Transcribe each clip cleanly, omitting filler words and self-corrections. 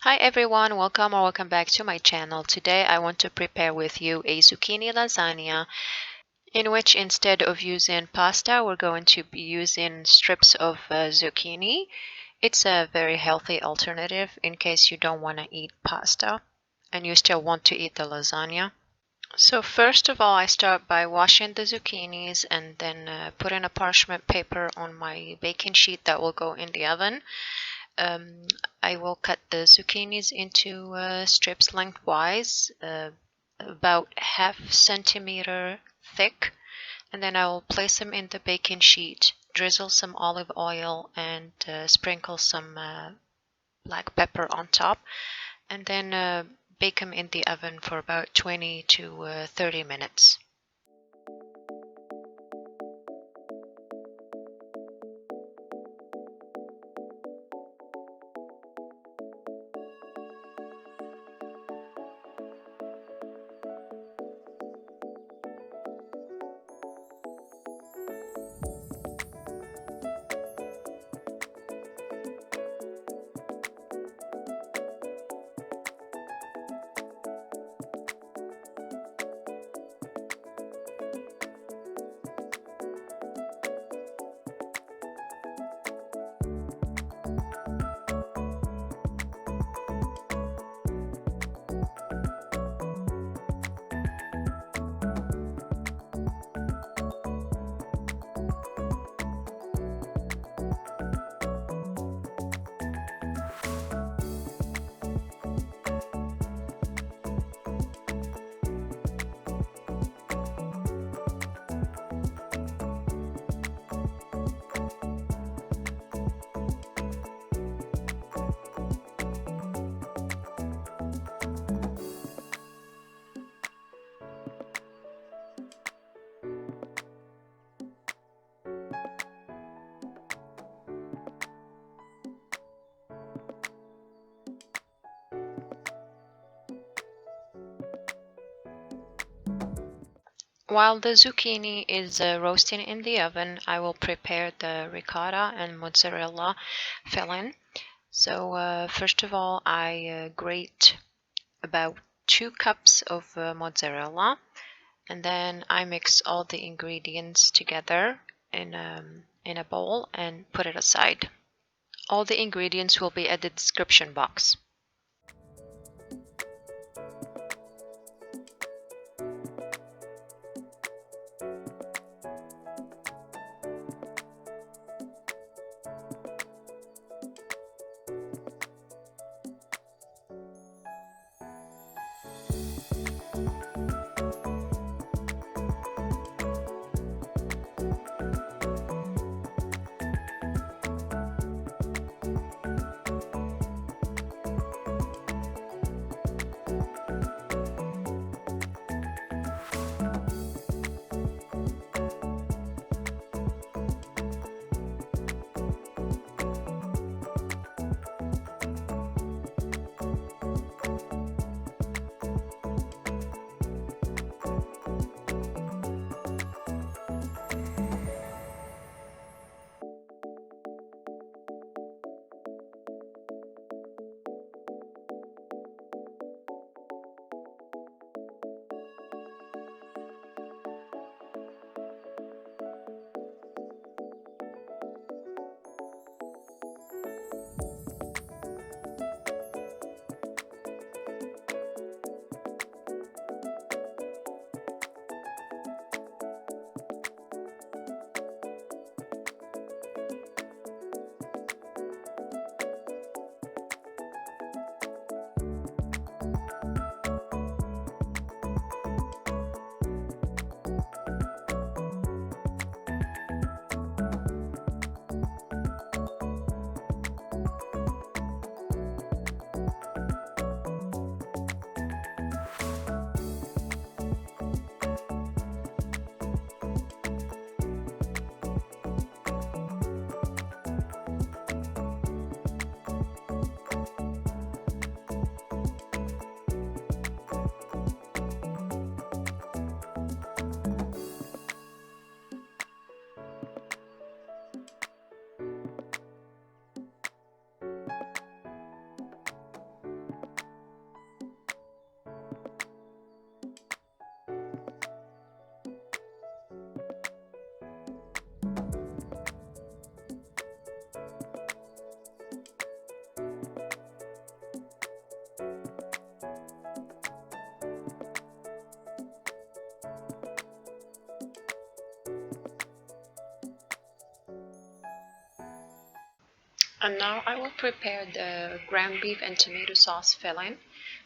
Hi everyone, welcome back to my channel. Today I want to prepare with you a zucchini lasagna in which instead of using pasta we're going to be using strips of zucchini. It's a very healthy alternative in case you don't want to eat pasta and you still want to eat the lasagna. So first of all, I start by washing the zucchinis and then putting a parchment paper on my baking sheet that will go in the oven. I will cut the zucchinis into strips lengthwise, about half centimeter thick, and then I will place them in the baking sheet, drizzle some olive oil, and sprinkle some black pepper on top, and then bake them in the oven for about 20 to 30 minutes. While the zucchini is roasting in the oven, I will prepare the ricotta and mozzarella filling. So first of all, I grate about 2 cups of mozzarella, and then I mix all the ingredients together in a bowl and put it aside. All the ingredients will be at the description box. And now I will prepare the ground beef and tomato sauce filling.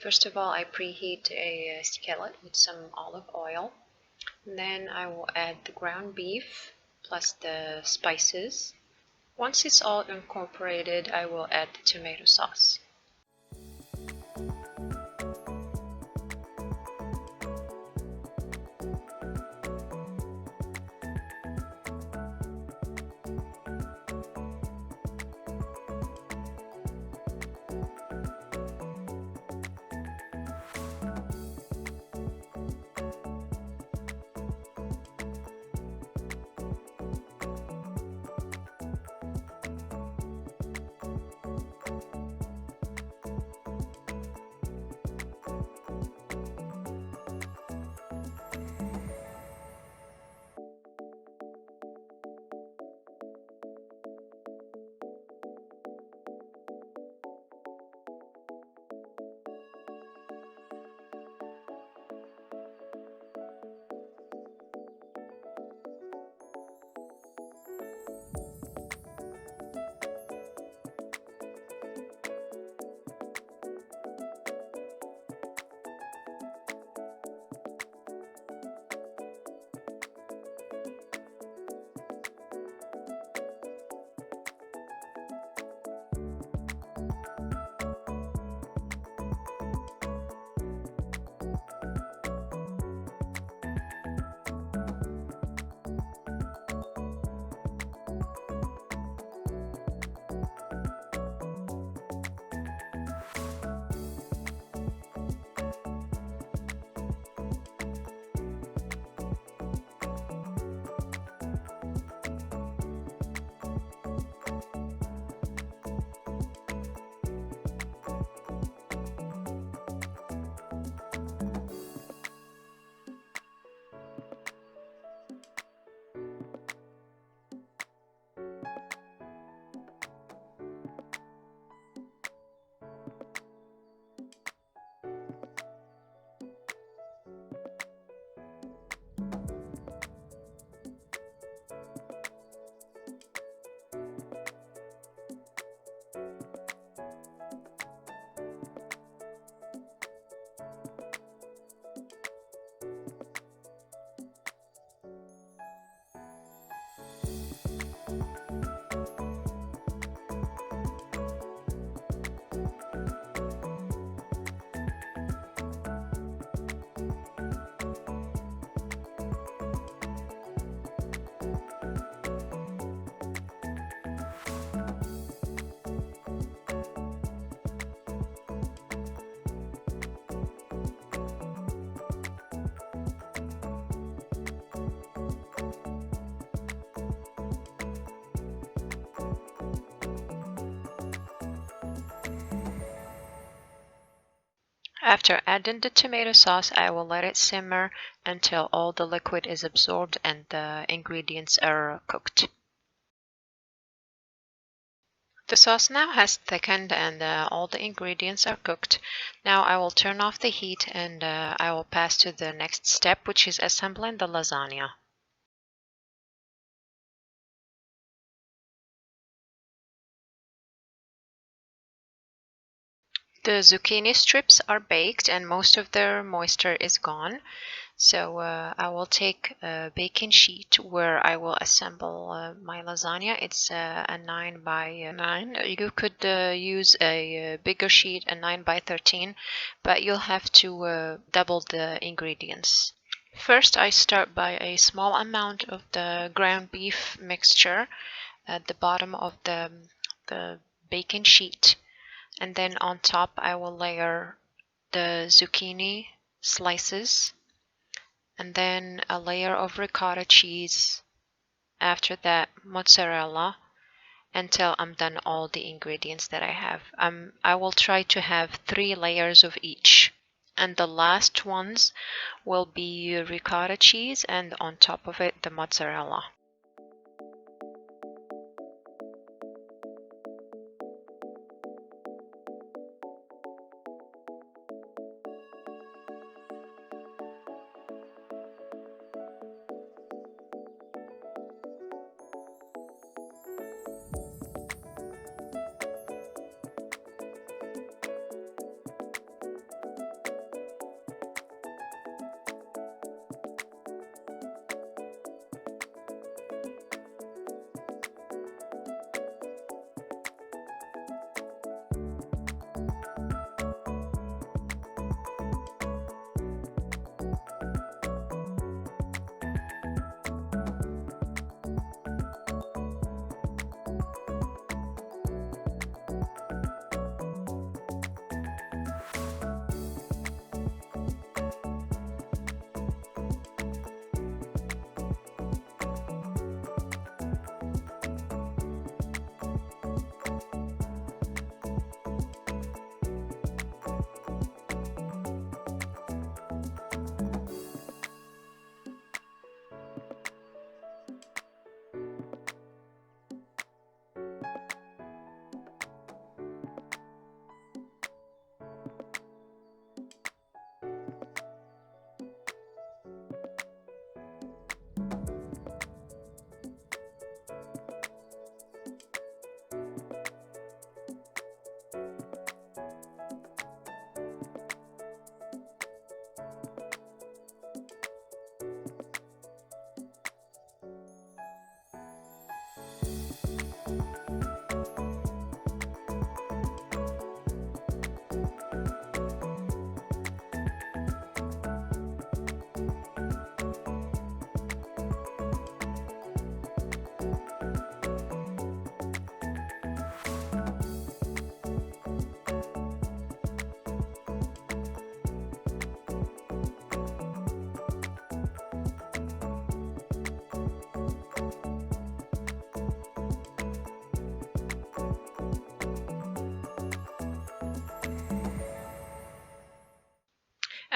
First of all, I preheat a skillet with some olive oil. Then I will add the ground beef plus the spices. Once it's all incorporated, I will add the tomato sauce. After adding the tomato sauce, I will let it simmer until all the liquid is absorbed and the ingredients are cooked. The sauce now has thickened and all the ingredients are cooked. Now I will turn off the heat and I will pass to the next step, which is assembling the lasagna. The zucchini strips are baked and most of their moisture is gone. So I will take a baking sheet where I will assemble my lasagna. It's a 9 by 9. You could use a bigger sheet, a 9 by 13, but you'll have to double the ingredients. First, I start by a small amount of the ground beef mixture at the bottom of the baking sheet. And then on top I will layer the zucchini slices and then a layer of ricotta cheese, after that mozzarella, until I'm done all the ingredients that I have. I will try to have 3 layers of each, and the last ones will be ricotta cheese and on top of it the mozzarella.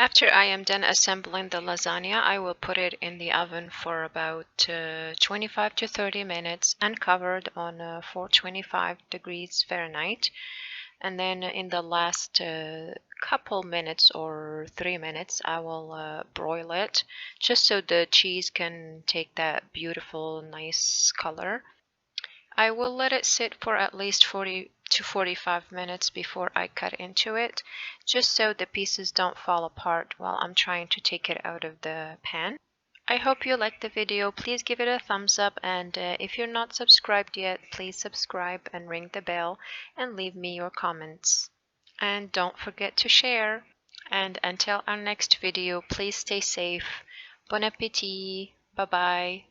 After I am done assembling the lasagna, I will put it in the oven for about 25 to 30 minutes, uncovered on 425 degrees Fahrenheit. And then in the last couple minutes or 3 minutes, I will broil it just so the cheese can take that beautiful, nice color. I will let it sit for at least 40 to 45 minutes before I cut into it, just so the pieces don't fall apart while I'm trying to take it out of the pan. I hope you liked the video. Please give it a thumbs up, and if you're not subscribed yet, please subscribe and ring the bell and leave me your comments. And don't forget to share. And until our next video, please stay safe. Bon appetit. Bye bye.